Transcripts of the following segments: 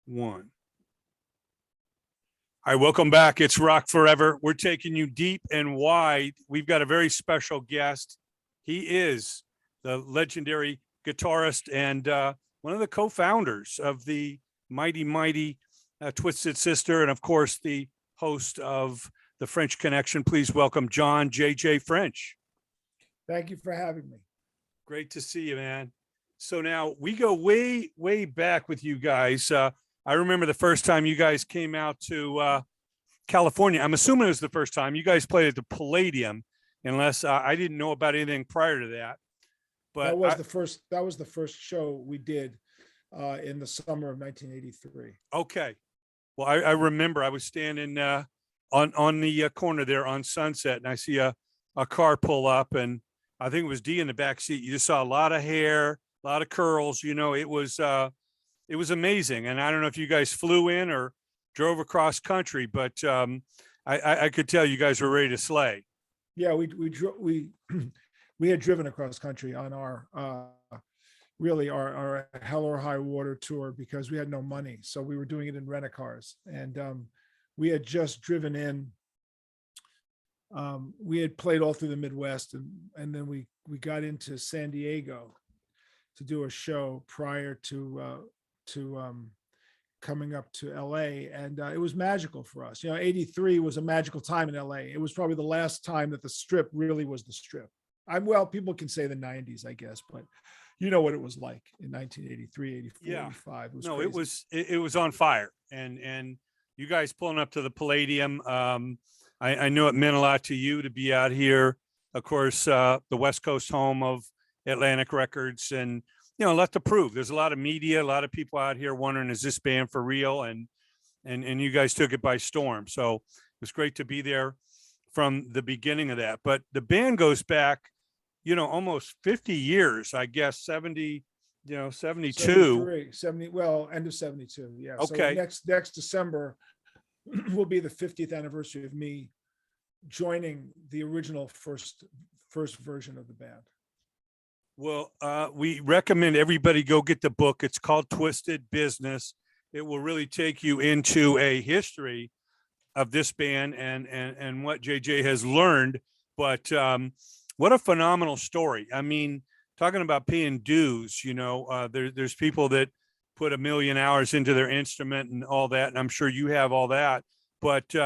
One. All right, welcome back. It's Rock Forever. We're taking you deep and wide. We've got a very special guest. He is the legendary guitarist and one of the co-founders of the mighty Twisted Sister, and of course the host of the French Connection. Please welcome John JayJay French. Thank you for having me. Great to see you, man. So now we go way back with you guys. I remember the first time you guys came out to California. I'm assuming it was the first time you guys played at the Palladium, unless I didn't know about anything prior to that. But that was the first show we did in the summer of 1983. Okay. Well, I remember I was standing on the corner there on Sunset, and I see a car pull up, and I think it was Dee in the back seat. You just saw a lot of hair, a lot of curls. You know, it was amazing. And I don't know if you guys flew in or drove across country, but I could tell you guys were ready to slay. Yeah, we had driven across country on our really our Hell or High Water tour because we had no money, so we were doing it in rent-a-cars, and we had just driven in. We had played all through the Midwest, and then we got into San Diego to do a show prior to coming up to LA, and it was magical for us. You know, 83 was a magical time in LA. It was probably the last time that the Strip really was the Strip. Well, people can say the 90s, I guess, but you know what it was like in 1983, 84, Yeah. 85. It was no, crazy. it was on fire, and you guys pulling up to the Palladium. I know it meant a lot to you to be out here. Of course, the West Coast home of Atlantic Records, and you know, lot to prove. There's a lot of media, a lot of people out here wondering, is this band for real? And you guys took it by storm. So it was great to be there from the beginning of that. But the band goes back, you know, almost 50 years, I guess, 70, 72. 70, well, end of 72. Yeah. Okay. So next December will be the 50th anniversary of me joining the original first version of the band. Well, we recommend everybody go get the book. It's called Twisted Business. It will really take you into a history of this band and what JayJay has learned. But what a phenomenal story. I mean, talking about paying dues, you know, there's people that put 1 million hours into their instrument and all that, and I'm sure you have all that. But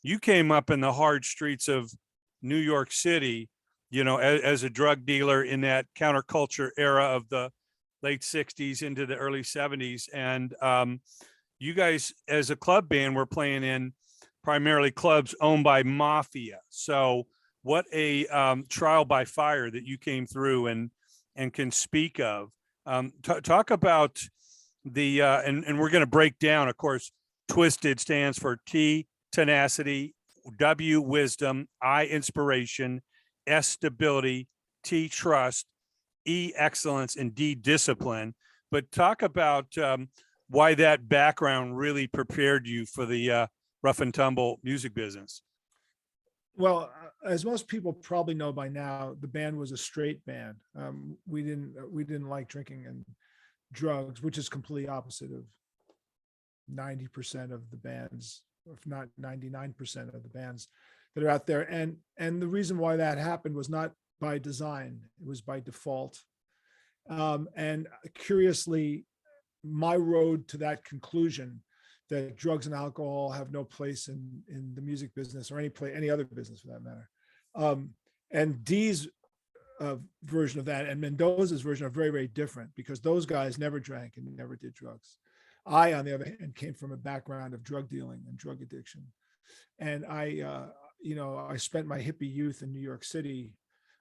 you came up in the hard streets of New York City, you know, as a drug dealer in that counterculture era of the late 60s into the early 70s. And you guys, as a club band, were playing in primarily clubs owned by mafia. So what a trial by fire that you came through and can speak of. Talk about the, and we're going to break down, of course, Twisted stands for T, tenacity, W, wisdom, I, inspiration, S, stability, T, trust, E, excellence, and D, discipline. But talk about why that background really prepared you for the rough and tumble music business. Well, as most people probably know by now, the band was a straight band. We didn't like drinking and drugs, which is completely opposite of 90% of the bands, if not 99% of the bands that are out there. And the reason why that happened was not by design, it was by default. And curiously, my road to that conclusion that drugs and alcohol have no place in the music business or any other business for that matter. And Dee's version of that and Mendoza's version are very, very different because those guys never drank and never did drugs. I, on the other hand, came from a background of drug dealing and drug addiction. And I spent my hippie youth in New York City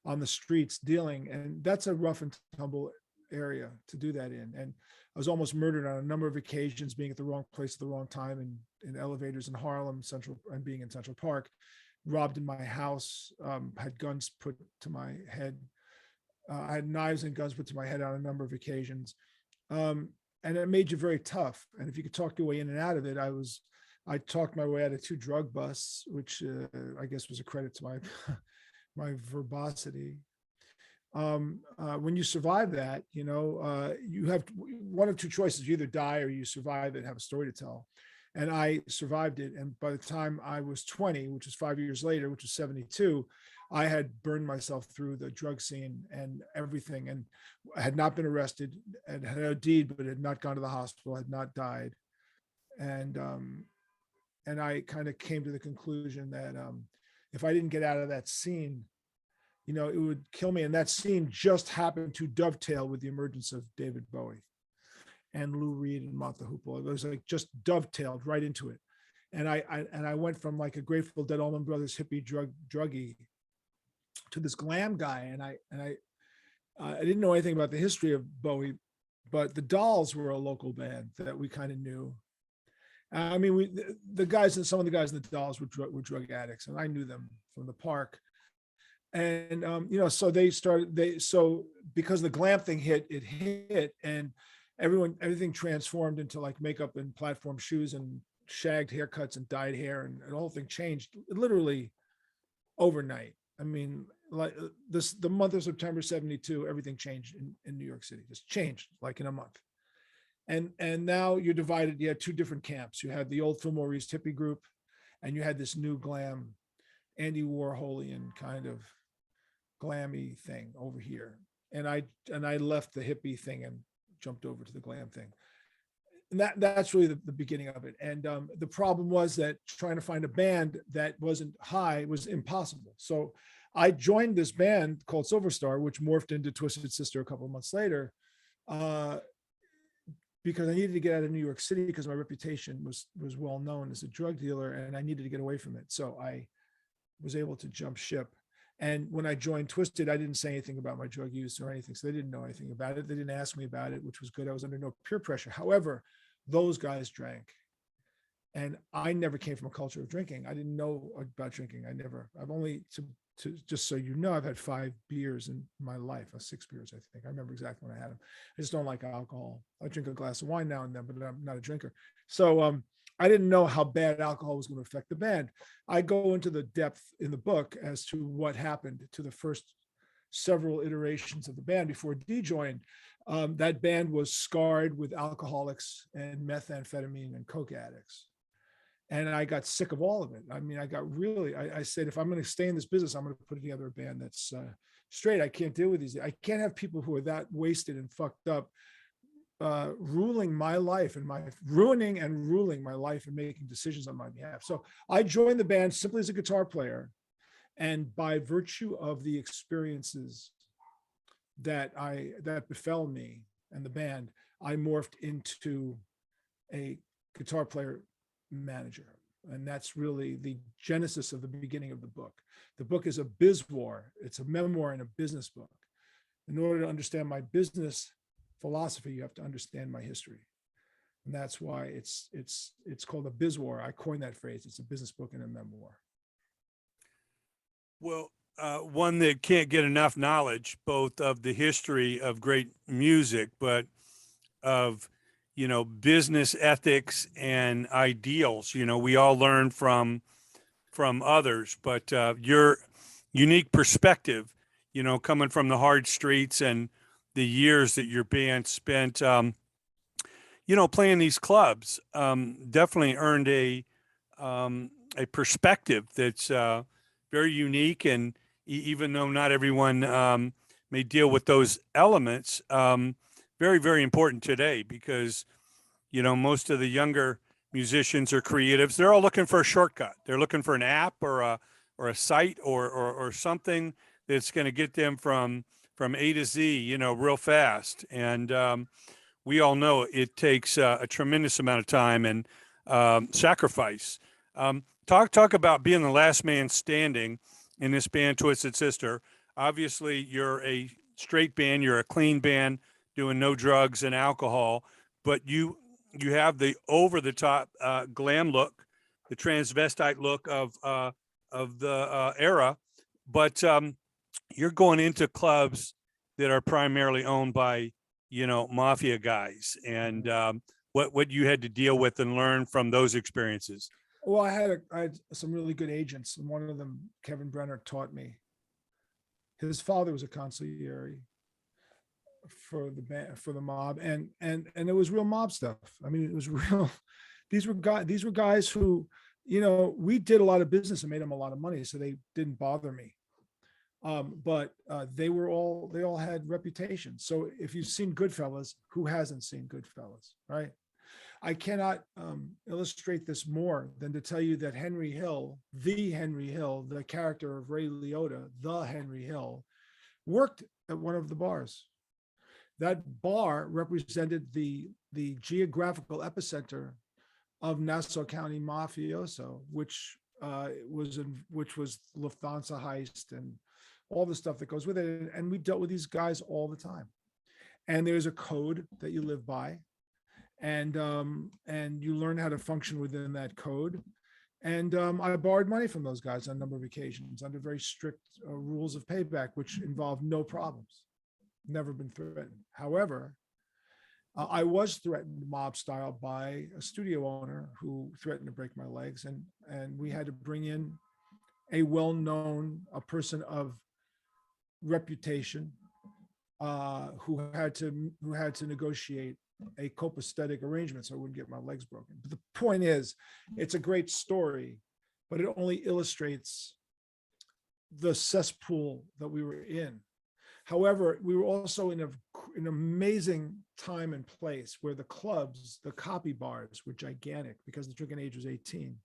on the streets dealing, and that's a rough and tumble area to do that in. And I was almost murdered on a number of occasions, being at the wrong place at the wrong time in elevators in Harlem, and being in Central Park, robbed in my house, had guns put to my head. I had knives and guns put to my head on a number of occasions. And it made you very tough. And if you could talk your way in and out of it, I talked my way out of 2 drug busts, which I guess was a credit to my verbosity. when you survive that, you have one of two choices: you either die or you survive it and have a story to tell. And I survived it. And by the time I was 20, which was 5 years later, which was 72, I had burned myself through the drug scene and everything, and I had not been arrested, and had OD'd, but had not gone to the hospital, had not died. And I kind of came to the conclusion that if I didn't get out of that scene, it would kill me. And that scene just happened to dovetail with the emergence of David Bowie and Lou Reed and Mott the Hoople. It was like just dovetailed right into it. And I went from like a Grateful Dead, Allman Brothers hippie druggie to this glam guy. And I didn't know anything about the history of Bowie, but the Dolls were a local band that we kind of knew. I mean, some of the guys in the Dolls were drug addicts, and I knew them from the park. And so because the glam thing hit, and everything transformed into like makeup and platform shoes and shagged haircuts and dyed hair, and the whole thing changed literally overnight. I mean, like the month of September 72, everything changed in New York City, just changed like in a month. And now you're divided. You had two different camps. You had the old Fillmore East hippie group, and you had this new glam, Andy Warholian kind of glammy thing over here. And I left the hippie thing and jumped over to the glam thing. And that's really the beginning of it. And the problem was that trying to find a band that wasn't high was impossible. So I joined this band called Silver Star, which morphed into Twisted Sister a couple of months later, because I needed to get out of New York City because my reputation was well known as a drug dealer, and I needed to get away from it. So I was able to jump ship. And when I joined Twisted, I didn't say anything about my drug use or anything. So they didn't know anything about it. They didn't ask me about it, which was good. I was under no peer pressure. However, those guys drank. And I never came from a culture of drinking. I didn't know about drinking. I've only, to just so you know, I've had 5 beers in my life, 6 beers, I think. I remember exactly when I had them. I just don't like alcohol. I drink a glass of wine now and then, but I'm not a drinker. So I didn't know how bad alcohol was going to affect the band. I go into the depth in the book as to what happened to the first several iterations of the band before Dee joined. That band was scarred with alcoholics and methamphetamine and coke addicts. And I got sick of all of it. I mean, I said, if I'm going to stay in this business, I'm going to put together a band that's straight. I can't deal with these. I can't have people who are that wasted and fucked up ruling my life and ruining and ruling my life and making decisions on my behalf. So I joined the band simply as a guitar player. And by virtue of the experiences that befell me and the band, I morphed into a guitar player manager. And that's really the genesis of the beginning of the book. The book is a biz war. It's a memoir and a business book. In order to understand my business philosophy, you have to understand my history. And that's why it's called a biz war. I coined that phrase. It's a business book and a memoir. Well, one that can't get enough knowledge, both of the history of great music, but of, business ethics and ideals. We all learn from others, but your unique perspective, coming from the hard streets and the years that your band spent, playing these clubs, definitely earned a perspective that's very unique. And even though not everyone may deal with those elements, very, very important today, because, most of the younger musicians or creatives, they're all looking for a shortcut. They're looking for an app or a site or something that's going to get them from A to Z, real fast. And we all know it takes a tremendous amount of time and sacrifice. Talk about being the last man standing in this band, Twisted Sister. Obviously, you're a straight band. You're a clean band, doing no drugs and alcohol. But you have the over-the-top glam look, the transvestite look of the era. But you're going into clubs that are primarily owned by, mafia guys, and what you had to deal with and learn from those experiences. Well, I had some really good agents, and one of them, Kevin Brenner, taught me His father was a consigliere for the band, for the mob, and it was real mob stuff. I mean, it was real. These were guys who, we did a lot of business and made them a lot of money, so they didn't bother me. But they all had reputations. So if you've seen Goodfellas, who hasn't seen Goodfellas, right? I cannot illustrate this more than to tell you that Henry Hill, the character of Ray Liotta, the Henry Hill, worked at one of the bars. That bar represented the geographical epicenter of Nassau County mafioso, which was Lufthansa heist and all the stuff that goes with it. And we dealt with these guys all the time. And there's a code that you live by, and you learn how to function within that code. And I borrowed money from those guys on a number of occasions under very strict rules of payback, which involved no problems. Never been threatened. However, I was threatened mob style by a studio owner who threatened to break my legs, and we had to bring in a a person of reputation, who had to negotiate a copacetic arrangement so I wouldn't get my legs broken. But the point is, it's a great story, but it only illustrates the cesspool that we were in. However, we were also in an amazing time and place where the clubs, the copy bars, were gigantic because the drinking age was 18.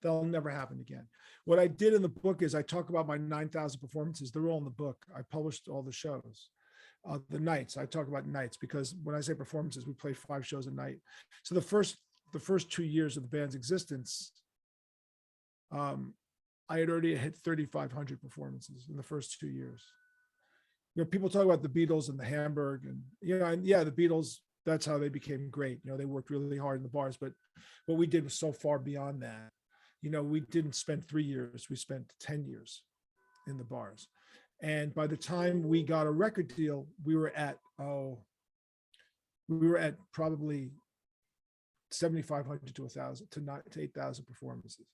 That'll never happen again. What I did in the book is I talk about my 9,000 performances. They're all in the book. I published all the shows. The nights, I talk about nights because when I say performances, we played 5 shows a night. So the first 2 years of the band's existence, I had already hit 3,500 performances in the first 2 years. People talk about the Beatles and the Hamburg, and the Beatles, that's how they became great. They worked really hard in the bars, but what we did was so far beyond that. We didn't spend 3 years, we spent 10 years in the bars. And by the time we got a record deal, we were at probably 7,500 to 1,000 to 8,000 performances.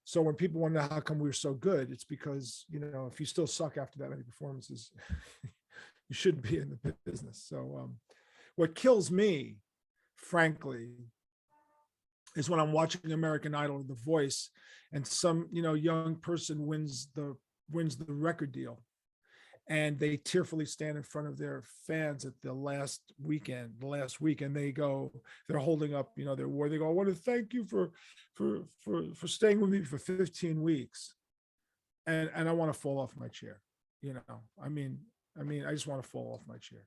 So when people wonder how come we were so good, it's because, if you still suck after that many performances, you shouldn't be in the business. So what kills me, frankly, is when I'm watching American Idol or The Voice, and some young person wins the record deal, and they tearfully stand in front of their fans at the last week, and they're holding up their award. They go, I want to thank you for staying with me for 15 weeks, and I want to fall off my chair. I mean I just want to fall off my chair.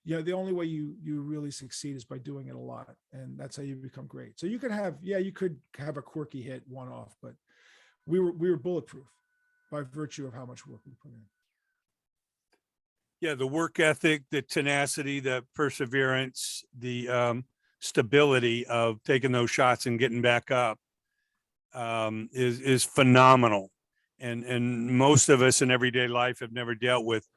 The only way you really succeed is by doing it a lot, and that's how you become great. So you could have a quirky hit one off, but we were bulletproof by virtue of how much work we put in. Yeah, the work ethic, the tenacity, the perseverance, the stability of taking those shots and getting back up is phenomenal. And most of us in everyday life have never dealt with,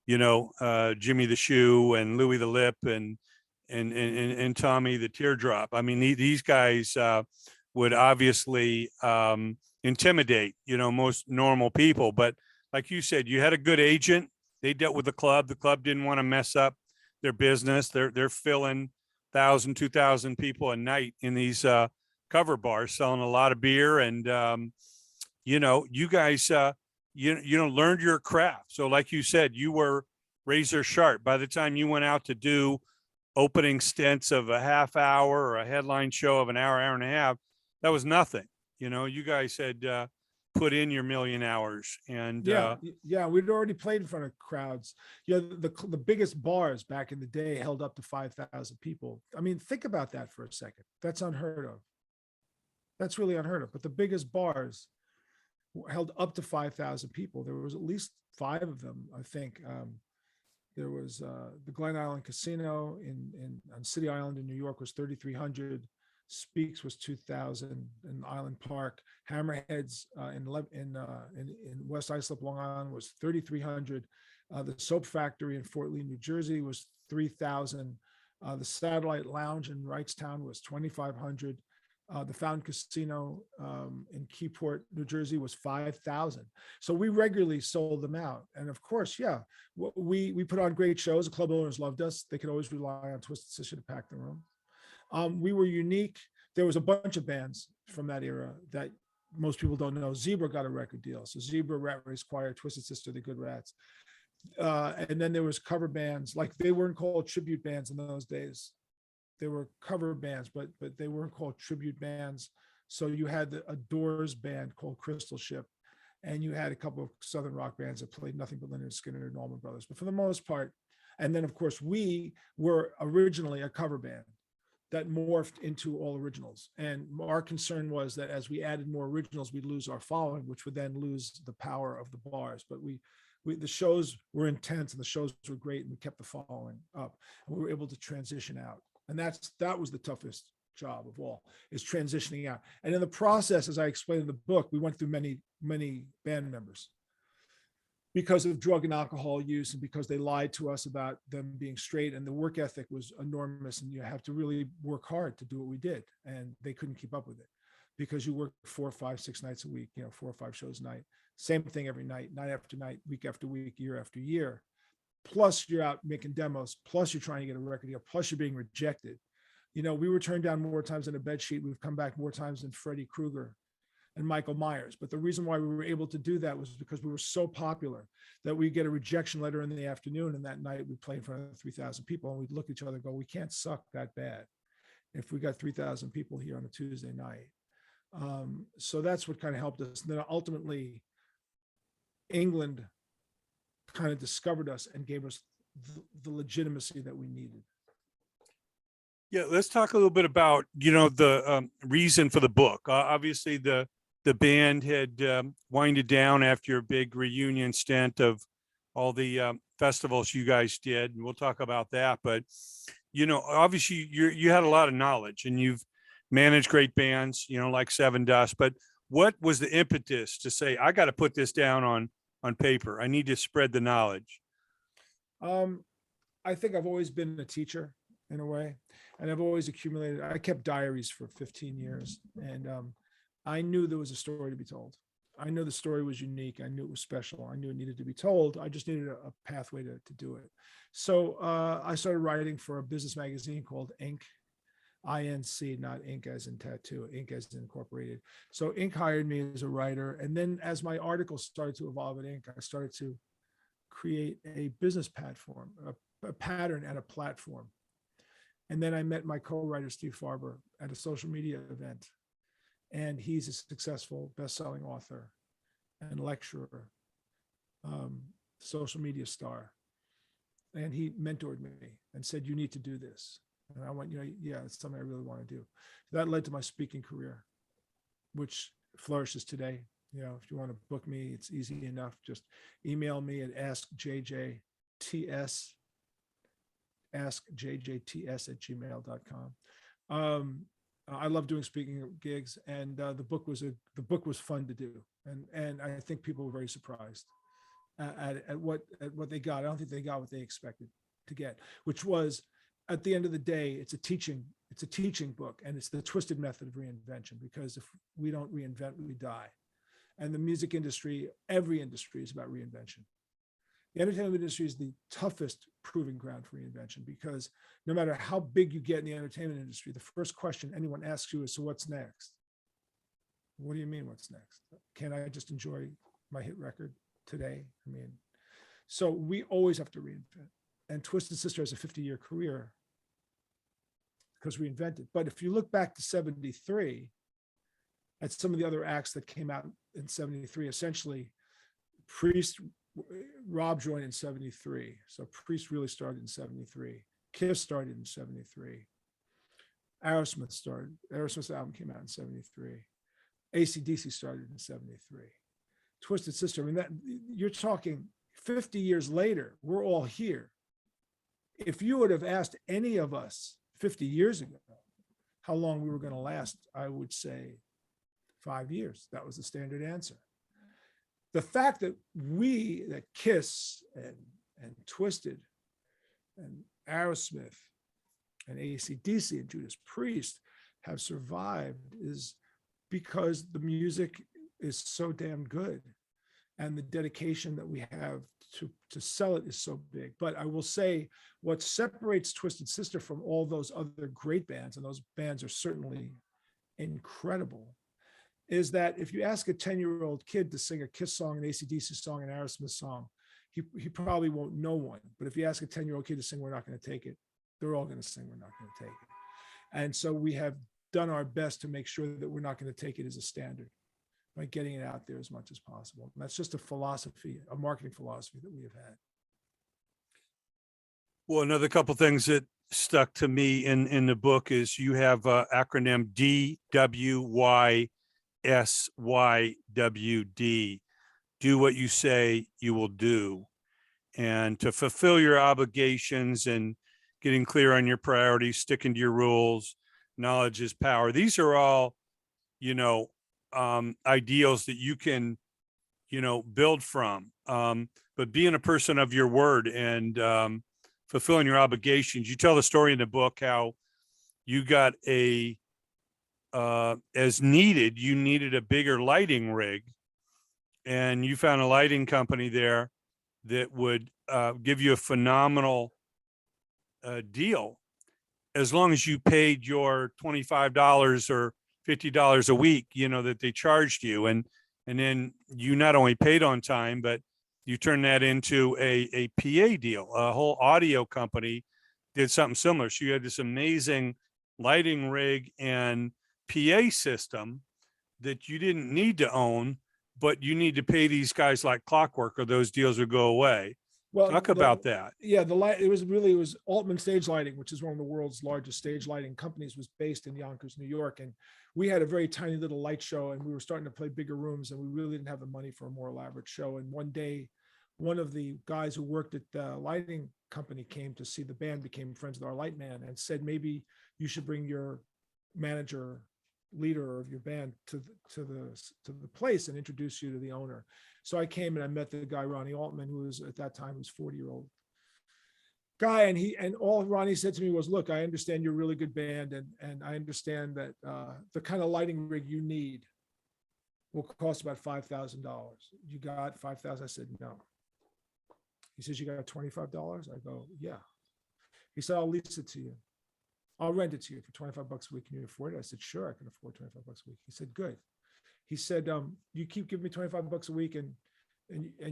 Jimmy the Shoe and Louie the Lip and Tommy the Teardrop. I mean, these guys would obviously intimidate, most normal people. But like you said, you had a good agent. They dealt with the club. The club didn't want to mess up their business. They're filling 1,000, 2,000 people a night in these cover bars, selling a lot of beer. And, you guys, learned your craft. So like you said, you were razor sharp. By the time you went out to do opening stints of a half hour or a headline show of an hour, hour and a half, that was nothing. You guys had put in your million hours, and we'd already played in front of crowds. The biggest bars back in the day held up to 5,000 people. I mean, think about that for a second. That's unheard of. That's really unheard of. But the biggest bars held up to 5,000 people. There was at least 5 of them, I think. There was the Glen Island Casino on City Island in New York was 3,300. Speaks was 2,000 in Island Park. Hammerheads in West Islip, Long Island was 3,300. The Soap Factory in Fort Lee, New Jersey was 3,000. The Satellite Lounge in Wrightstown was 2,500. The Fountain Casino in Keyport, New Jersey was 5,000. So we regularly sold them out. And of course, yeah, we put on great shows. The club owners loved us. They could always rely on Twisted Sister to pack the room. We were unique. There was a bunch of bands from that era that most people don't know. Zebra got a record deal. So Zebra, Rat Race Choir, Twisted Sister, The Good Rats. And then there was cover bands. Like, they weren't called tribute bands in those days. They were cover bands, but they weren't called tribute bands. So you had a Doors band called Crystal Ship, and you had a couple of Southern rock bands that played nothing but Leonard Skinner and Allman Brothers. But for the most part, and then of course we were originally a cover band that morphed into all originals. And our concern was that as we added more originals, we'd lose our following, which would then lose the power of the bars. But the shows were intense and the shows were great, and we kept the following up, and we were able to transition out. And that was the toughest job of all, is transitioning out. And in the process, as I explained in the book, we went through many band members because of drug and alcohol use, and because they lied to us about them being straight, and the work ethic was enormous, and you have to really work hard to do what we did. And they couldn't keep up with it because you work 4, 5, 6 nights a week, 4 or 5 shows a night, same thing every night, night after night, week after week, year after year. Plus you're out making demos, plus you're trying to get a record deal, plus you're being rejected. We were turned down more times than a bed sheet. We've come back more times than Freddie Krueger and Michael Myers. But the reason why we were able to do that was because we were so popular that we get a rejection letter in the afternoon, and that night we play in front of 3,000 people, and we'd look at each other and go, we can't suck that bad if we got 3,000 people here on a Tuesday night. So that's what kind of helped us. And then ultimately, England kind of discovered us and gave us the legitimacy that we needed. Yeah, let's talk a little bit about, the reason for the book. Obviously, the band had winded down after your big reunion stint of all the festivals you guys did, and we'll talk about that. But, obviously you had a lot of knowledge, and you've managed great bands, like Seven Dust. But what was the impetus to say, I got to put this down on paper? I need to spread the knowledge. I think I've always been a teacher in a way, and I've always accumulated. I kept diaries for 15 years, and I knew there was a story to be told. I knew the story was unique. I knew it was special. I knew it needed to be told. I just needed a pathway to do it. So I started writing for a business magazine called Inc. INC, not ink as in tattoo, Inc as in incorporated. So Inc hired me as a writer. And then as my articles started to evolve at Inc, I started to create a business platform, a pattern and a platform. And then I met my co-writer, Steve Farber, at a social media event. And he's a successful best-selling author and lecturer, social media star. And he mentored me and said, you need to do this. And I went, yeah, it's something I really want to do. That led to my speaking career, which flourishes today. If you want to book me, it's easy enough. Just email me at askjjts@gmail.com. I love doing speaking gigs, and the book was fun to do, and I think people were very surprised at what they got. I don't think they got what they expected to get, which was, at the end of the day, it's a teaching book, and it's the twisted method of reinvention, because if we don't reinvent, we die. And the music industry, every industry, is about reinvention. The entertainment industry is the toughest proving ground for reinvention, because no matter how big you get in the entertainment industry, the first question anyone asks you is, so what's next? What do you mean, what's next? Can I just enjoy my hit record today? So we always have to reinvent. And Twisted Sister has a 50-year career because reinvented. But if you look back to 73, at some of the other acts that came out in 73, essentially, Priest, Rob joined in 73. So Priest really started in 73. Kiss started in 73. Aerosmith's album came out in 73. AC/DC started in 73. Twisted Sister, you're talking 50 years later, we're all here. If you would have asked any of us 50 years ago how long we were going to last, I would say 5 years. That was the standard answer. The fact that Kiss and Twisted and Aerosmith and AC/DC and Judas Priest have survived is because the music is so damn good, and the dedication that we have to sell it is so big. But I will say, what separates Twisted Sister from all those other great bands, and those bands are certainly incredible, is that if you ask a 10-year-old kid to sing a Kiss song, an AC/DC song, an Aerosmith song, he probably won't know one. But if you ask a 10-year-old kid to sing We're Not Going to Take It, they're all going to sing We're Not Going to Take It. And so we have done our best to make sure that We're Not Going to Take It as a standard by getting it out there as much as possible. And that's just a philosophy, a marketing philosophy that we have had. Well, another couple things that stuck to me in the book is you have acronym DWYSYWD. Do what you say you will do. And to fulfill your obligations and getting clear on your priorities, sticking to your rules, knowledge is power. These are all, ideals that you can, build from. But being a person of your word and fulfilling your obligations. You tell the story in the book how you got as needed, you needed a bigger lighting rig, and you found a lighting company there that would give you a phenomenal deal as long as you paid your $25 or $50 a week, that they charged you. And then you not only paid on time, but you turned that into a PA deal. A whole audio company did something similar. So you had this amazing lighting rig and PA system that you didn't need to own, but you need to pay these guys like clockwork or those deals would go away. Well, talk about that. Yeah, the light, it was Altman Stage Lighting, which is one of the world's largest stage lighting companies, was based in Yonkers, New York. And we had a very tiny little light show, and we were starting to play bigger rooms, and we really didn't have the money for a more elaborate show. And one day, one of the guys who worked at the lighting company came to see the band, became friends with our light man, and said, maybe you should bring your manager, leader of your band to the place and introduce you to the owner. So I came and I met the guy, Ronnie Altman, who was at that time was 40-year-old guy. And all Ronnie said to me was, look, I understand you're a really good band. And I understand that the kind of lighting rig you need will cost about $5,000. You got $5,000? I said, no. He says, you got $25? I go, yeah. He said, I'll lease it to you. I'll rent it to you for $25 a week. Can you afford it? I said, sure, I can afford $25 a week. He said, good. He said, you keep giving me $25 a week and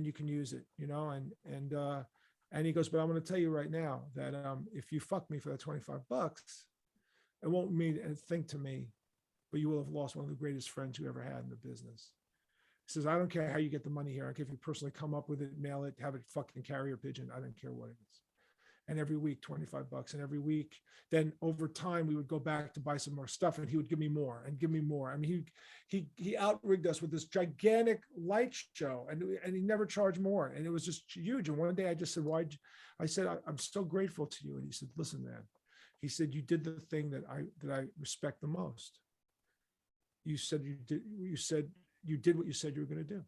you can use it, and he goes, but I'm going to tell you right now that if you fuck me for that $25, it won't mean a thing to me, but you will have lost one of the greatest friends you ever had in the business. He says, I don't care how you get the money here. I don't care if you personally come up with it, mail it, have it fucking carrier pigeon. I don't care what it is. And every week, $25. And every week, then over time, we would go back to buy some more stuff, and he would give me more and give me more. I mean, he outrigged us with this gigantic light show, and he never charged more. And it was just huge. And one day I just said, I said, I'm so grateful to you. And he said, listen, man, he said, you did the thing that I respect the most. You said you did what you said you were going to do.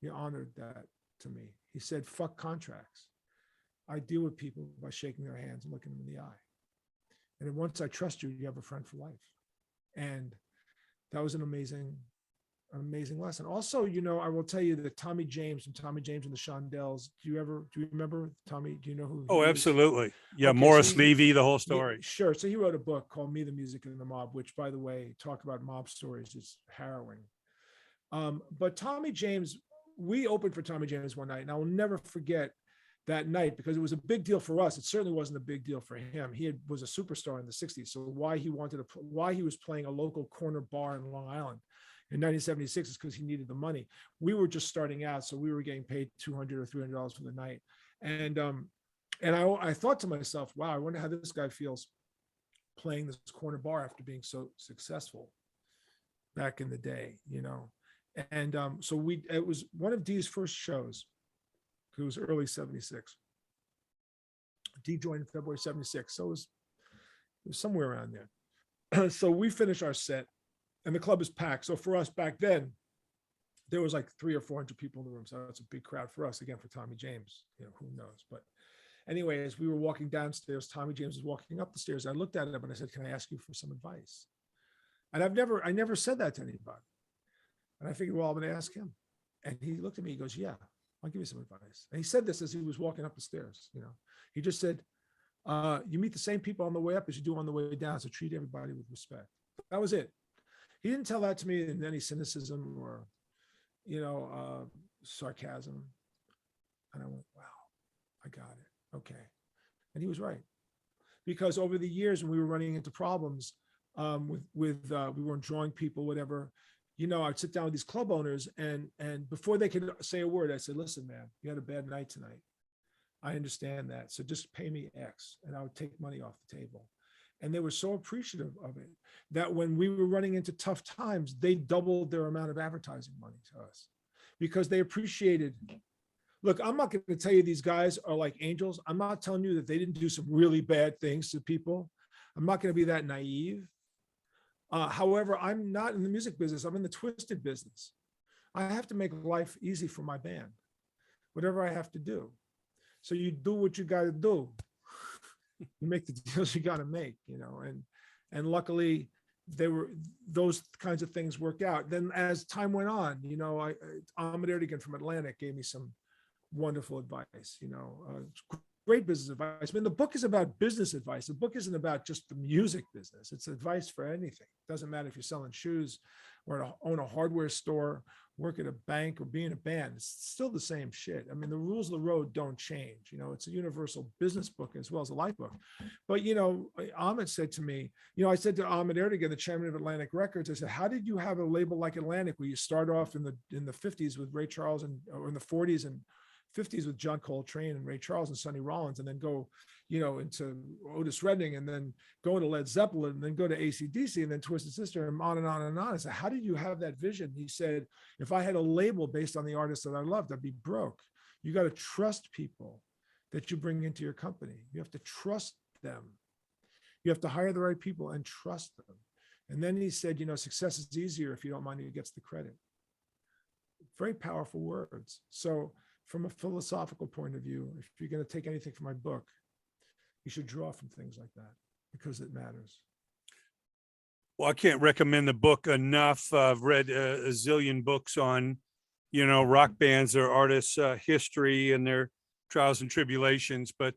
You honored that to me. He said, fuck contracts. I deal with people by shaking their hands and looking them in the eye. And then once I trust you, you have a friend for life. And that was an amazing lesson. Also, I will tell you that Tommy James and the Shondells, do you remember Tommy? Do you know who? Oh, absolutely. Yeah. Okay, Morris Levy, the whole story. Yeah, sure. So he wrote a book called Me, the Music and the Mob, which, by the way, talk about mob stories is harrowing. But Tommy James, we opened for Tommy James one night, and I will never forget that night, because it was a big deal for us. It certainly wasn't a big deal for him. He was a superstar in the 60s. So why he was playing a local corner bar in Long Island in 1976 is because he needed the money. We were just starting out, so we were getting paid $200 or $300 for the night. And I thought to myself, wow, I wonder how this guy feels playing this corner bar after being so successful back in the day, And so it was one of Dee's first shows. It was early 76. Dee joined in February 76. So it was somewhere around there. So we finish our set and the club is packed. So for us back then, there was like 300 or 400 people in the room. So that's a big crowd for us. Again, for Tommy James, who knows? But anyway, as we were walking downstairs, Tommy James was walking up the stairs. I looked at him and I said, can I ask you for some advice? And I never said that to anybody. And I figured, well, I'm going to ask him. And he looked at me, he goes, yeah, I'll give you some advice. And he said this as he was walking up the stairs. He just said, you meet the same people on the way up as you do on the way down. So treat everybody with respect. That was it. He didn't tell that to me in any cynicism or, sarcasm. And I went, wow, I got it. Okay. And he was right. Because over the years when we were running into problems we weren't drawing people, whatever, I'd sit down with these club owners and before they could say a word, I said, listen, man, you had a bad night tonight. I understand that. So just pay me X and I would take money off the table. And they were so appreciative of it that when we were running into tough times, they doubled their amount of advertising money to us because they appreciated. Look, I'm not going to tell you these guys are like angels. I'm not telling you that they didn't do some really bad things to people. I'm not going to be that naive. However, I'm not in the music business. I'm in the twisted business. I have to make life easy for my band, whatever I have to do. So you do what you got to do. You make the deals you got to make, and luckily those kinds of things worked out. Then as time went on, Ahmed Erdogan from Atlantic gave me some wonderful advice, great business advice. I mean, the book is about business advice. The book isn't about just the music business. It's advice for anything. It doesn't matter if you're selling shoes or own a hardware store, work at a bank or be in a band. It's still the same shit. I mean, the rules of the road don't change. It's a universal business book as well as a life book. But, Ahmed said to me, I said to Ahmed Erdogan, the chairman of Atlantic Records, I said, how did you have a label like Atlantic where you start off in the 50s with Ray Charles or in the 40s and 50s with John Coltrane and Ray Charles and Sonny Rollins, and then go, into Otis Redding, and then go to Led Zeppelin, and then go to AC/DC, and then Twisted Sister, and on and on and on. I said, how did you have that vision? He said, if I had a label based on the artists that I loved, I'd be broke. You got to trust people that you bring into your company. You have to trust them. You have to hire the right people and trust them. And then he said, success is easier if you don't mind who gets the credit. Very powerful words. So from a philosophical point of view, if you're going to take anything from my book, you should draw from things like that because it matters. Well, I can't recommend the book enough. I've read a zillion books on, rock bands, their artists' history and their trials and tribulations. But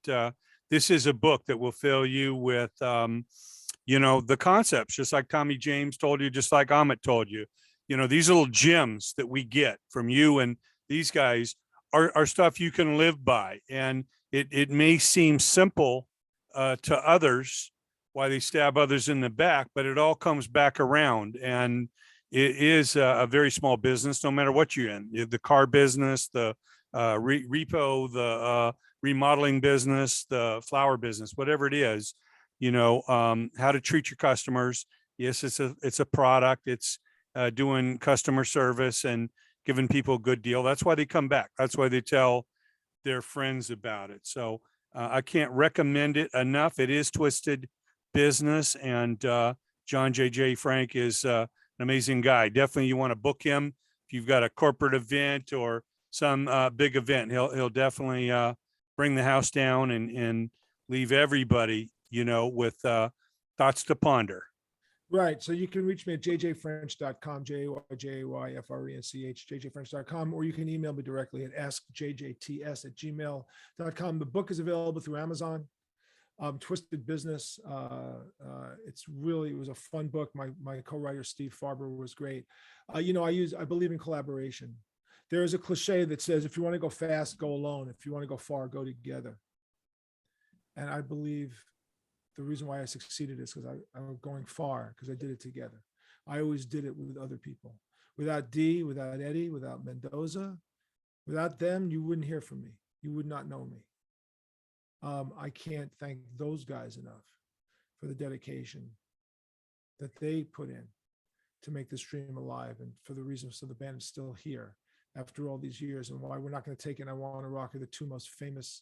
this is a book that will fill you with, the concepts, just like Tommy James told you, just like Amit told you. These little gems that we get from you and these guys are stuff you can live by. And it may seem simple to others, why they stab others in the back, but it all comes back around. And it is a very small business, no matter what you're in, the car business, the repo, the remodeling business, the flower business, whatever it is, how to treat your customers. Yes, it's a product. It's doing customer service and giving people a good deal. That's why they come back. That's why they tell their friends about it. So I can't recommend it enough. It is twisted business, and John JayJay Frank is an amazing guy. Definitely, you want to book him if you've got a corporate event or some big event. He'll definitely bring the house down and leave everybody, with thoughts to ponder. Right. So you can reach me at jjfrench.com, JayJayFrench, jjfrench.com, or you can email me directly at askjjts@gmail.com. The book is available through Amazon. Twisted Business. It was a fun book. My co-writer, Steve Farber, was great. I believe in collaboration. There is a cliche that says, if you want to go fast, go alone. If you want to go far, go together. And I believe the reason why I succeeded is because I'm going far because I did it together. I always did it with other people. Without Dee, without Eddie, without Mendoza, without them, you wouldn't hear from me. You would not know me. I can't thank those guys enough for the dedication that they put in to make this dream alive, and for the reasons so the band is still here after all these years, and why We're Not Going to Take It and I Want to Rock are the two most famous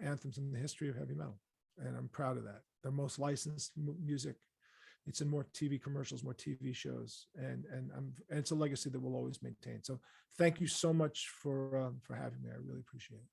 anthems in the history of heavy metal. And I'm proud of that. The most licensed music. It's in more TV commercials, more TV shows, and it's a legacy that we'll always maintain. So thank you so much for having me. I really appreciate it.